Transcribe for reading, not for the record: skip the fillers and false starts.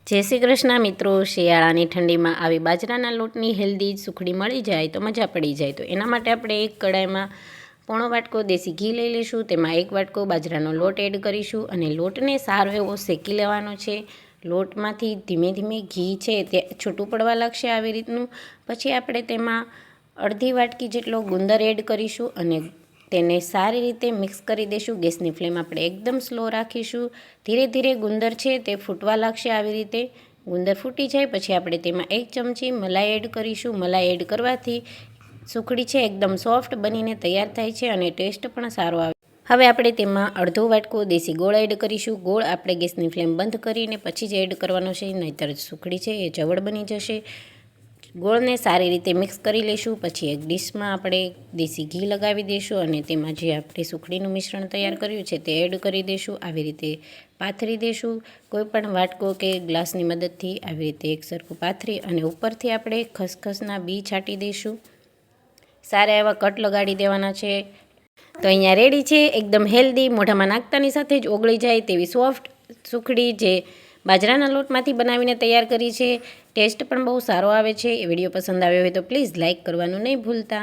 જય શ્રી કૃષ્ણ મિત્રો, શિયાળાની ઠંડીમાં આવી બાજરાના લોટની હેલ્ધી સુખડી મળી જાય તો મજા પડી જાય. તો એના માટે આપણે એક કડાઈમાં પોણો વાટકો દેશી ઘી લઈ લઈશું. તેમાં એક વાટકો બાજરાનો લોટ એડ કરીશું અને લોટને સારો એવો શેકી લેવાનો છે. લોટમાંથી ધીમે ધીમે ઘી છે તે છૂટું પડવા લાગશે આવી રીતનું. પછી આપણે તેમાં અડધી વાટકી જેટલો ગુંદર એડ કરીશું અને તેને સારી રીતે મિક્સ કરી દઈશું. ગેસની ફ્લેમ આપણે એકદમ સ્લો રાખીશું. ધીરે ધીરે ગુંદર છે તે ફૂટવા લાગશે. આવી રીતે ગુંદર ફૂટી જાય પછી આપણે તેમાં 1 ચમચી મલાઈ એડ કરીશું. મલાઈ એડ કરવાથી સુખડી છે એકદમ સોફ્ટ બનીને તૈયાર થાય છે અને ટેસ્ટ પણ સારો આવે. હવે આપણે તેમાં અડધો વાટકો દેશી ગોળ એડ કરીશું. ગોળ આપણે ગેસની ફ્લેમ બંધ કરીને પછી જ એડ કરવાનો છે, નહીંતર સુખડી છે એ જવળ બની જશે. ગોળને સારી રીતે મિક્સ કરી લઈશું. પછી એક ડીશમાં આપણે દેશી ઘી લગાવી દઈશું અને તેમાં જે આપણે સુખડીનું મિશ્રણ તૈયાર કર્યું છે તે એડ કરી દઈશું. આવી રીતે પાથરી દઈશું. કોઈપણ વાટકો કે ગ્લાસની મદદથી આવી રીતે એકસરખું પાથરી અને ઉપરથી આપણે ખસખસના બી છાંટી દઈશું. સારા એવા કટ લગાડી દેવાના છે. તો અહીંયા રેડી છે એકદમ હેલ્ધી, મોઢામાં નાખતાની સાથે જ ઓગળી જાય તેવી સોફ્ટ સુખડી જે બાજરાના લોટમાંથી બનાવીને તૈયાર કરી છે. ટેસ્ટ પણ બહુ સારો આવે છે. એ વિડીયો પસંદ આવ્યો હોય તો પ્લીઝ લાઇક કરવાનું નહીં ભૂલતા.